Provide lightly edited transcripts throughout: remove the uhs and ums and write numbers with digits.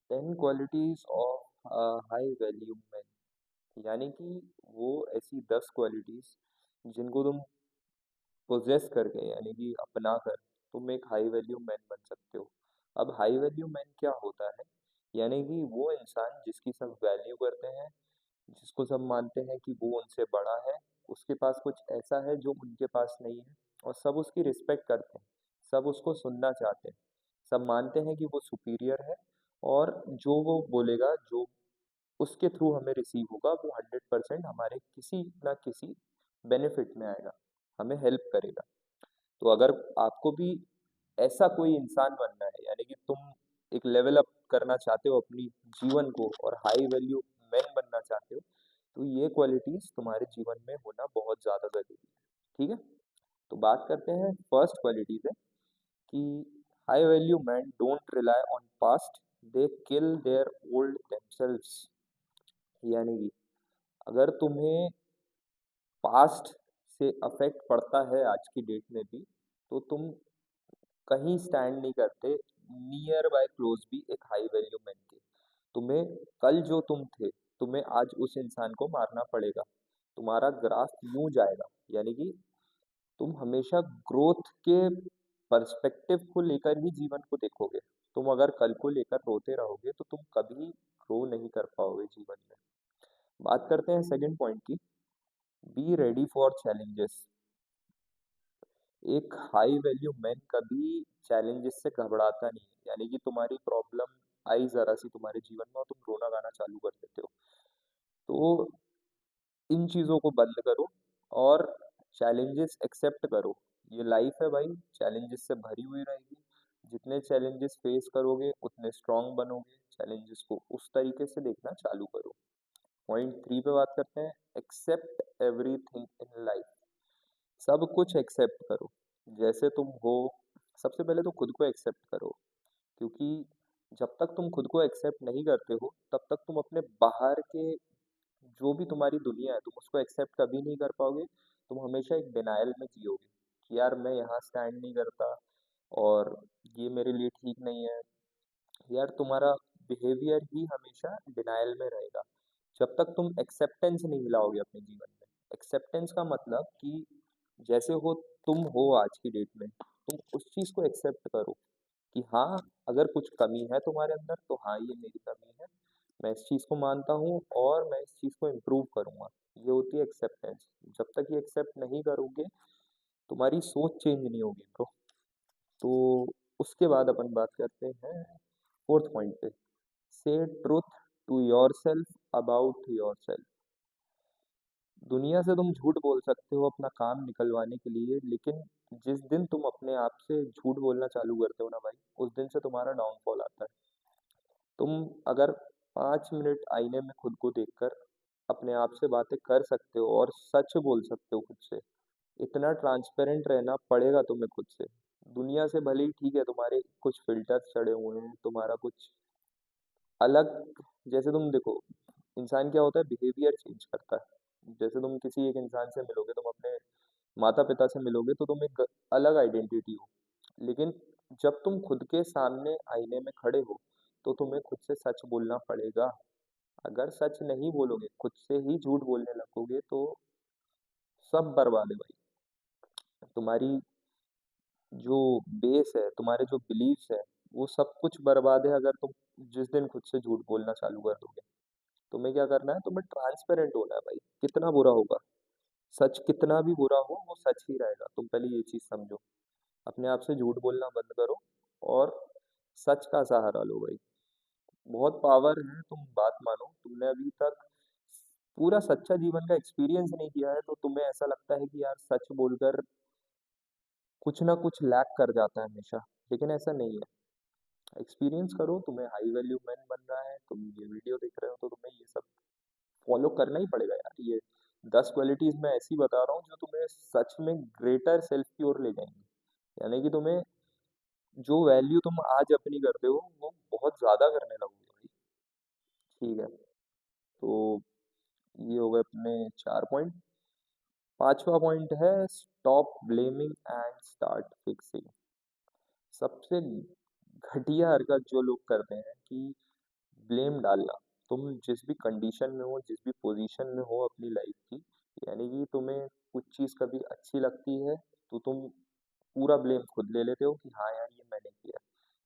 10 qualities of high value man, यानी कि वो ऐसी 10 क्वालिटीज जिनको तुम पोजेस करके यानी कि अपना कर तुम एक हाई वैल्यू मैन बन सकते हो। अब हाई वैल्यू मैन क्या होता है? यानी कि वो इंसान जिसकी सब वैल्यू करते हैं, जिसको सब मानते हैं कि वो उनसे बड़ा है, उसके पास कुछ ऐसा है जो उनके पास नहीं है, और सब उसकी रिस्पेक्ट करते हैं, सब उसको सुनना चाहते हैं, सब मानते हैं कि वो सुपीरियर है, और जो वो बोलेगा, जो उसके थ्रू हमें रिसीव होगा, वो 100% हमारे किसी ना किसी बेनिफिट में आएगा, हमें हेल्प करेगा। तो अगर आपको भी ऐसा कोई इंसान बनना है, यानी कि तुम एक लेवल अप करना चाहते हो अपनी जीवन को और हाई वैल्यू मैन बनना चाहते हो, तो ये क्वालिटीज तुम्हारे जीवन में होना बहुत ज़्यादा ज़रूरी है। ठीक है, तो बात करते हैं फर्स्ट क्वालिटीज है कि high value man don't rely on past, they kill their old themselves। यानी कि अगर तुम्हें पास्ट से अफेक्ट पड़ता है आज की डेट में भी, तो तुम कहीं स्टैंड नहीं करते नियर बाय क्लोज भी एक हाई वैल्यू मैन के। तुम्हें कल जो तुम थे, तुम्हें आज उस इंसान को मारना पड़ेगा, तुम्हारा ग्राफ यूं जाएगा। यानी कि तुम हमेशा ग्रोथ के पर्सपेक्टिव को लेकर ही जीवन को देखोगे। तुम अगर कल को लेकर रोते रहोगे तो तुम कभी ग्रो नहीं कर पाओगे जीवन में। बात करते हैं सेकंड पॉइंट की, बी रेडी फॉर चैलेंजेस। एक हाई वैल्यू मैन कभी चैलेंजेस से घबराता नहीं है। यानी कि तुम्हारी प्रॉब्लम आई जरा सी तुम्हारे जीवन में और तुम रोना गाना चालू कर देते हो, तो इन चीज़ों को बंद करो और चैलेंजेस एक्सेप्ट करो। ये लाइफ है भाई, चैलेंजेस से भरी हुई रहेगी। जितने चैलेंजेस फेस करोगे उतने स्ट्रांग बनोगे। चैलेंजेस को उस तरीके से देखना चालू करो। पॉइंट 3 पे बात करते हैं, एक्सेप्ट एवरीथिंग इन लाइफ। सब कुछ एक्सेप्ट करो जैसे तुम हो। सबसे पहले तो खुद को एक्सेप्ट करो, क्योंकि जब तक तुम खुद को एक्सेप्ट नहीं करते हो तब तक तुम अपने बाहर के जो भी तुम्हारी दुनिया है तुम उसको एक्सेप्ट कभी नहीं कर पाओगे। तुम हमेशा एक डिनायल में जियोगे कि यार मैं यहाँ स्टैंड नहीं करता, और ये मेरे लिए ठीक नहीं है। यार तुम्हारा बिहेवियर ही हमेशा डिनायल में रहेगा जब तक तुम एक्सेप्टेंस नहीं लाओगे अपने जीवन में। एक्सेप्टेंस का मतलब कि जैसे हो तुम हो आज की डेट में, तुम उस चीज़ को एक्सेप्ट करो कि हाँ, अगर कुछ कमी है तुम्हारे अंदर तो हाँ, ये मेरी कमी है, मैं इस चीज़ को मानता हूँ और मैं इस चीज़ को इम्प्रूव करूँगा। ये होती है एक्सेप्टेंस। जब तक ये एक्सेप्ट नहीं करोगे तुम्हारी सोच चेंज नहीं होगी ब्रो। तो उसके बाद अपन बात करते हैं फोर्थ पॉइंट पे, say truth to yourself about yourself. दुनिया से तुम झूठ बोल सकते हो अपना काम निकलवाने के लिए, लेकिन जिस दिन तुम अपने आप से झूठ बोलना चालू करते हो ना भाई, उस दिन से तुम्हारा डाउनफॉल आता है। तुम अगर 5 मिनट आईने में खुद को देखकर अपने आप से बातें कर सकते हो और सच बोल सकते हो खुद से, इतना ट्रांसपेरेंट रहना पड़ेगा तुम्हें खुद से। दुनिया से भले ही ठीक है तुम्हारे कुछ फिल्टर्स चढ़े हुए हैं, तुम्हारा कुछ अलग, जैसे तुम देखो, इंसान क्या होता है, बिहेवियर चेंज करता है। जैसे तुम किसी एक इंसान से मिलोगे, तुम अपने माता पिता से मिलोगे तो तुम एक अलग आइडेंटिटी हो, लेकिन जब तुम खुद के सामने आईने में खड़े हो तो तुम्हें खुद से सच बोलना पड़ेगा। अगर सच नहीं बोलोगे, खुद से ही झूठ बोलने लगोगे, तो सब बर्बाद है भाई। तुम्हारी जो बेस है, तुम्हारे जो बिलीव्स है, वो सब कुछ बर्बाद है अगर तुम जिस दिन खुद से झूठ बोलना चालू कर दोगे। तुम्हें क्या करना है, तुम्हें ट्रांसपेरेंट होना है भाई। कितना बुरा होगा, सच कितना भी बुरा हो वो सच ही रहेगा। तुम पहले ये चीज समझो, अपने आप से झूठ बोलना बंद करो और सच का सहारा लो भाई। बहुत पावर है, तुम बात मानो, तुमने अभी तक पूरा सच्चा जीवन का एक्सपीरियंस नहीं किया है, तो तुम्हें ऐसा लगता है कि यार सच बोलकर कुछ ना कुछ लैक कर जाता है हमेशा, लेकिन ऐसा नहीं है। एक्सपीरियंस करो, तुम्हें हाई वैल्यू मैन बनना है, तुम ये वीडियो देख रहे हो तो तुम्हें ये सब फॉलो करना ही पड़ेगा यार। ये 10 क्वालिटीज मैं ऐसी बता रहा हूँ जो तुम्हें सच में ग्रेटर सेल्फ की ओर ले जाएंगी। यानी कि तुम्हें जो वैल्यू तुम आज अपनी करते हो वो बहुत ज्यादा करने लगोगे भाई। ठीक है, तो ये हो गए अपने 4 पॉइंट। पांचवा पॉइंट है, stop blaming and start fixing. सबसे घटिया हरकत जो लोग करते हैं कि ब्लेम डालना। तुम जिस भी कंडीशन में हो, जिस भी पोजीशन में हो अपनी लाइफ की, यानी कि तुम्हें कुछ चीज़ कभी अच्छी लगती है तो तुम पूरा ब्लेम खुद ले लेते हो कि हाँ यार ये मैंने किया।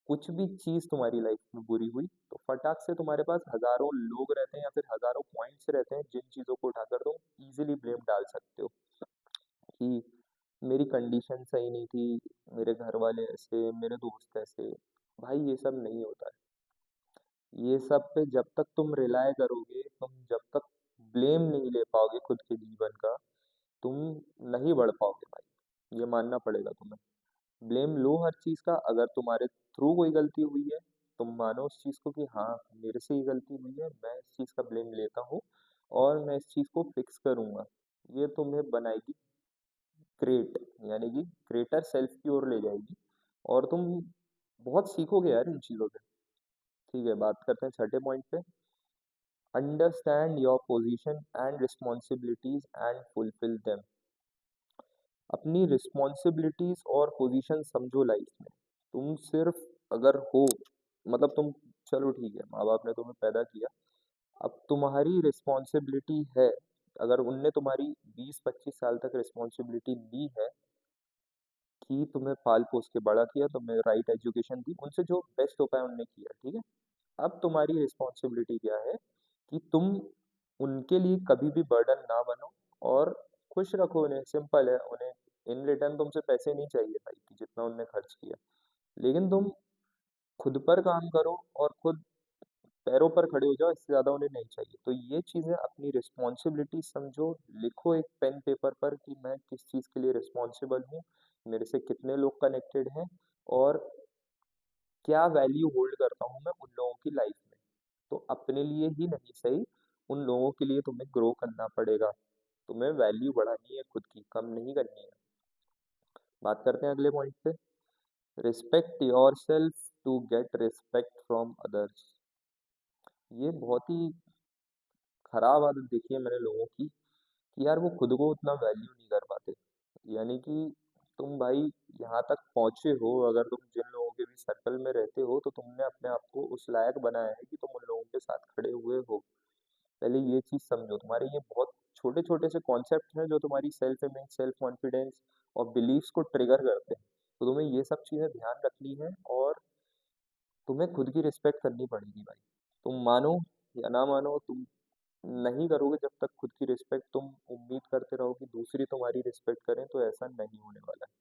कुछ भी चीज़ तुम्हारी लाइफ में बुरी हुई तो फटाक से तुम्हारे पास हज़ारों लोग रहते हैं या फिर हज़ारों पॉइंट्स रहते हैं जिन चीज़ों को उठाकर तुम इज़िली ब्लेम डाल सकते हो कि मेरी कंडीशन सही नहीं थी, मेरे घर वाले ऐसे, मेरे दोस्त ऐसे। भाई ये सब नहीं होता है। ये सब पे जब तक तुम रिलाय करोगे, तुम जब तक ब्लेम नहीं ले पाओगे खुद के जीवन का, तुम नहीं बढ़ पाओगे भाई। ये मानना पड़ेगा तुम्हें। ब्लेम लो हर चीज़ का। अगर तुम्हारे थ्रू कोई गलती हुई है, तुम मानो उस चीज़ को कि हाँ मेरे से ही गलती हुई है, मैं इस चीज़ का ब्लेम लेता हूँ और मैं इस चीज़ को फिक्स करूँगा। ये तुम्हें बनाएगी ग्रेट, यानी कि ग्रेटर सेल्फ की ओर ले जाएगी और तुम बहुत सीखोगे यार इन चीज़ों से। ठीक है, बात करते हैं छठे पॉइंट पे। Understand your position and responsibilities and fulfil them. अपनी रिस्पॉन्सिबिलिटीज और पोजीशन समझो लाइफ में। तुम सिर्फ अगर हो, मतलब तुम, चलो ठीक है माँ बाप ने तुम्हें पैदा किया, अब तुम्हारी रिस्पॉन्सिबिलिटी है, अगर उनने तुम्हारी 20-25 साल तक रिस्पॉन्सिबिलिटी ली है कि तुम्हें पाल पोस के बड़ा किया, तुम्हें राइट एजुकेशन दी, उनसे जो बेस्ट हो पाया उनने किया, ठीक है। अब तुम्हारी रिस्पॉन्सिबिलिटी क्या है कि तुम उनके लिए कभी भी बर्डन ना बनो और खुश रखो उन्हें। सिंपल है, उन्हें इन रिटर्न तुमसे पैसे नहीं चाहिए भाई कि जितना उनने खर्च किया, लेकिन तुम खुद पर काम करो और खुद पैरों पर खड़े हो जाओ, इससे ज़्यादा उन्हें नहीं चाहिए। तो ये चीज़ें अपनी रिस्पॉन्सिबिलिटी समझो, लिखो एक पेन पेपर पर कि मैं किस चीज़ के लिए रिस्पॉन्सिबल हूँ, मेरे से कितने लोग कनेक्टेड हैं और क्या वैल्यू होल्ड करता हूँ मैं उन लोगों की लाइफ में। तो अपने लिए ही नहीं सही, उन लोगों के लिए तुम्हें ग्रो करना पड़ेगा। तुम्हें वैल्यू बढ़ानी है खुद की, कम नहीं करनी है। बात करते हैं अगले पॉइंट पे। Respect yourself to get respect from others. ये बहुत ही खराब आदत देखी है मैंने लोगों की कि यार वो खुद को उतना वैल्यू नहीं कर पाते। यानी कि तुम भाई यहाँ तक पहुँचे हो, अगर तुम जिन लोगों के भी सर्कल में रहते हो तो तुमने अपने आप को उस लायक बनाया है कि तुम उन लोगों के साथ खड़े हुए हो। पहले ये चीज़ समझो। तुम्हारे ये बहुत छोटे छोटे से कॉन्सेप्ट हैं जो तुम्हारी सेल्फ इमेज, सेल्फ कॉन्फिडेंस और बिलीव्स को ट्रिगर करते हैं। तो तुम्हें ये सब चीज़ें ध्यान रखनी है और तुम्हें खुद की रिस्पेक्ट करनी पड़ेगी भाई। तुम मानो या ना मानो, तुम नहीं करोगे जब तक खुद की रिस्पेक्ट, तुम उम्मीद करते रहो कि दूसरी तुम्हारी रिस्पेक्ट करें, तो ऐसा नहीं होने वाला है।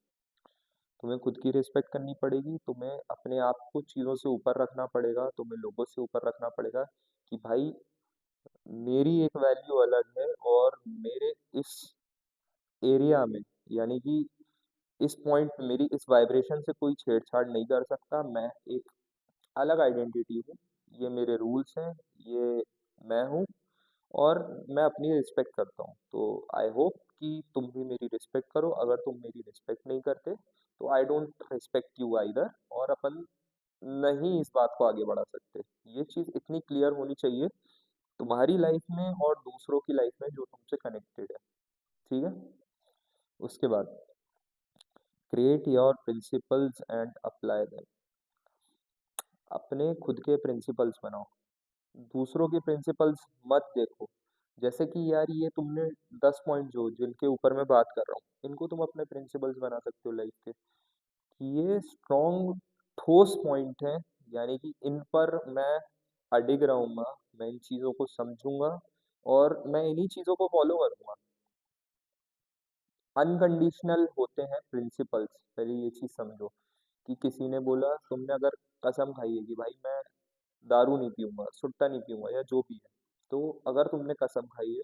तुम्हें खुद की रिस्पेक्ट करनी पड़ेगी, तुम्हें अपने आप को चीज़ों से ऊपर रखना पड़ेगा, तुम्हें लोगों से ऊपर रखना पड़ेगा कि भाई मेरी एक वैल्यू अलग है और मेरे इस एरिया में, यानी कि इस पॉइंट पे मेरी इस वाइब्रेशन से कोई छेड़छाड़ नहीं कर सकता। मैं एक अलग आइडेंटिटी हूँ, ये मेरे रूल्स हैं, ये मैं हूँ और मैं अपनी रिस्पेक्ट करता हूँ। तो आई होप कि तुम भी मेरी रिस्पेक्ट करो। अगर तुम मेरी रिस्पेक्ट नहीं करते तो I don't respect you either, और अपन नहीं इस बात को आगे बढ़ा सकते। ये चीज़ इतनी क्लियर होनी चाहिए तुम्हारी लाइफ में और दूसरों की लाइफ में जो तुमसे कनेक्टेड है। ठीक है। उसके बाद create your principles and apply them. अपने खुद के प्रिंसिपल्स बनाओ, दूसरों के प्रिंसिपल्स मत देखो। जैसे कि यार ये तुमने 10 पॉइंट जो जिनके ऊपर मैं बात कर रहा हूँ, इनको तुम अपने प्रिंसिपल्स बना सकते हो लाइफ के कि ये स्ट्रॉन्ग ठोस पॉइंट हैं, यानी कि इन पर मैं अडिग रहूंगा, मैं इन चीज़ों को समझूंगा और मैं इन्हीं चीज़ों को फॉलो करूंगा। अनकंडीशनल होते हैं प्रिंसिपल्स, पहले ये चीज़ समझो कि किसी ने बोला, तुमने अगर कसम खाई है कि भाई मैं दारू नहीं पीऊंगा, सुट्टा नहीं पीऊंगा या जो भी है, तो अगर तुमने कसम खाई है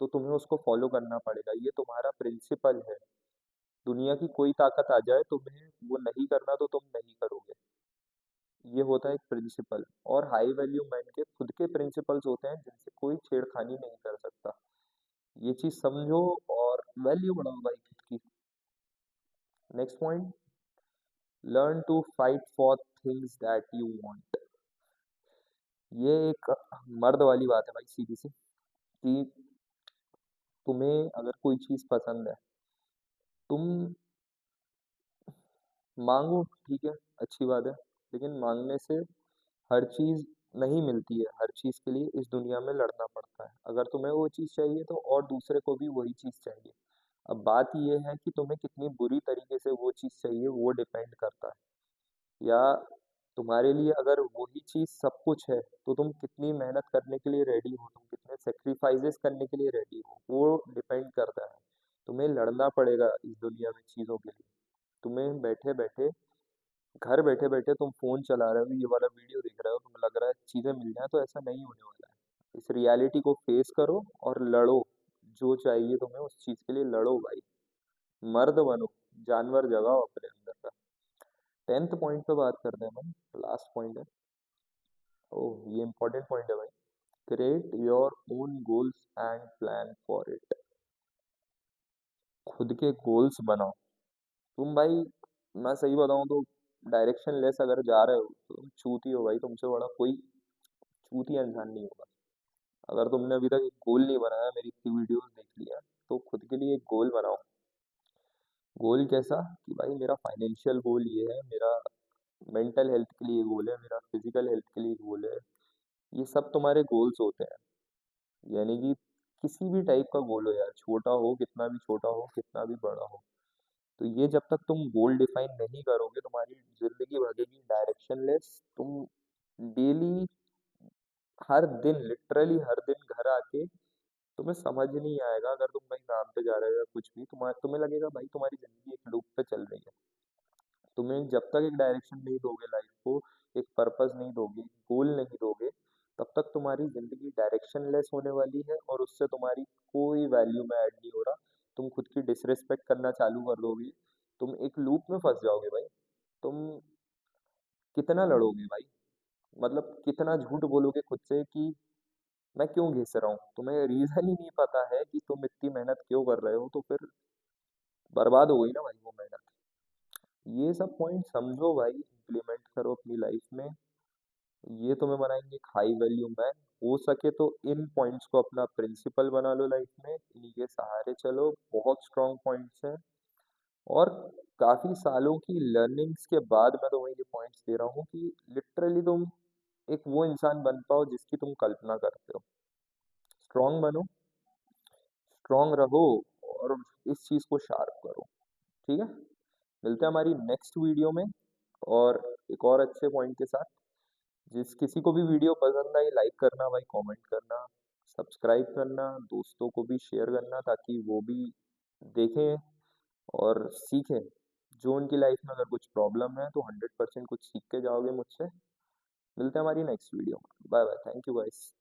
तो तुम्हें उसको फॉलो करना पड़ेगा। ये तुम्हारा प्रिंसिपल है। दुनिया की कोई ताकत आ जाए, तुम्हें वो नहीं करना तो तुम नहीं करोगे। ये होता है एक प्रिंसिपल। और हाई वैल्यू मैन के खुद के प्रिंसिपल्स होते हैं जिनसे कोई छेड़खानी नहीं कर सकता। ये चीज समझो और वैल्यू बढ़ाओ भाई खुद की। Next point, learn to fight for things that you want. ये एक मर्द वाली बात है भाई, सीधी सी, कि तुम्हें अगर कोई चीज पसंद है, तुम मांगो, ठीक है, अच्छी बात है, लेकिन मांगने से हर चीज नहीं मिलती है, हर चीज़ के लिए इस दुनिया में लड़ना पड़ता है। अगर तुम्हें वो चीज़ चाहिए तो और दूसरे को भी वही चीज़ चाहिए। अब बात ये है कि तुम्हें कितनी बुरी तरीके से वो चीज़ चाहिए, वो डिपेंड करता है। या तुम्हारे लिए अगर वही चीज़ सब कुछ है, तो तुम कितनी मेहनत करने के लिए रेडी हो, तुम कितने सैक्रिफाइसेस करने के लिए रेडी हो, वो डिपेंड करता है। तुम्हें लड़ना पड़ेगा इस दुनिया में चीज़ों के लिए। तुम्हें बैठे-बैठे, घर बैठे-बैठे तुम फ़ोन चला रहे हो, ये वाला वीडियो देख रहे हो, तुम्हें लग रहा है चीज़ें मिल जाएँ, तो ऐसा नहीं होने वाला है। इस रियलिटी को फेस करो और लड़ो, जो चाहिए तुम्हें उस चीज़ के लिए लड़ो भाई। मर्द बनो, जानवर जगाओ अपने अंदर का। 10th पॉइंट पे बात करते हैं अपन, लास्ट पॉइंट है। ओह! ये इम्पोर्टेंट पॉइंट है भाई। Create your own goals and plan for it. खुद के गोल्स बनाओ। तुम भाई, मैं सही बताऊं तो डायरेक्शन लेस अगर जा रहे हो तो तुम चूती हो भाई, तुमसे बड़ा कोई चूतिया इंसान नहीं होगा। अगर तुमने अभी तक एक गोल नहीं बनाया, मेरी इतनी वीडियोस देख लिया, तो खुद के लिए एक गोल बनाओ। गोल कैसा कि भाई मेरा फाइनेंशियल गोल ये है, मेरा मेंटल हेल्थ के लिए गोल है, मेरा फिजिकल हेल्थ के लिए गोल है। ये सब तुम्हारे गोल्स होते हैं। यानी कि किसी भी टाइप का गोल हो यार, छोटा हो, कितना भी छोटा हो, कितना भी बड़ा हो, तो ये जब तक तुम गोल डिफाइन नहीं करोगे, तुम्हारी जिंदगी भागेगी डायरेक्शनलेस। तुम डेली, हर दिन, लिटरली हर दिन घर आके तुम्हें समझ नहीं आएगा। अगर तुम भाई काम पे जा रहे हो या कुछ भी, तुम्हें लगेगा भाई तुम्हारी जिंदगी एक लूप पे चल रही है। तुम्हें जब तक एक डायरेक्शन नहीं दोगे लाइफ को, एक पर्पस नहीं दोगे, गोल नहीं दोगे, तब तक तुम्हारी जिंदगी डायरेक्शनलेस होने वाली है और उससे तुम्हारी कोई वैल्यू में ऐड नहीं हो रहा। तुम खुद की डिसरिस्पेक्ट करना चालू कर दोगे। तुम एक लूप में फंस जाओगे भाई। तुम कितना लड़ोगे भाई, मतलब कितना झूठ बोलोगे खुद से कि मैं क्यों घिस रहा हूँ। तुम्हें रीजन ही नहीं पता है कि तुम इतनी मेहनत क्यों कर रहे हो, तो फिर बर्बाद हो गई ना भाई वो मेहनत। ये सब पॉइंट समझो भाई, इम्प्लीमेंट करो अपनी लाइफ में। ये तुम्हें बनाएंगे एक हाई वैल्यू मैन। हो सके तो इन पॉइंट्स को अपना प्रिंसिपल बना लो लाइफ में, इन्हीं के सहारे चलो। बहुत स्ट्रॉन्ग पॉइंट्स हैं, और काफी सालों की लर्निंग्स के बाद मैं तुम्हें ये पॉइंट्स दे रहा हूँ कि लिटरली तुम एक वो इंसान बन पाओ जिसकी तुम कल्पना करते हो। स्ट्रॉन्ग बनो, स्ट्रॉन्ग रहो, और इस चीज को शार्प करो। ठीक है, मिलते हैं हमारी नेक्स्ट वीडियो में, और एक और अच्छे पॉइंट के साथ। जिस किसी को भी वीडियो पसंद आई, लाइक करना भाई, कमेंट करना, सब्सक्राइब करना, दोस्तों को भी शेयर करना, ताकि वो भी देखें और सीखें। जो उनकी लाइफ में अगर कुछ प्रॉब्लम है तो 100% कुछ सीख के जाओगे मुझसे। मिलते हैं हमारी नेक्स्ट वीडियो में। Bye bye, thank you guys.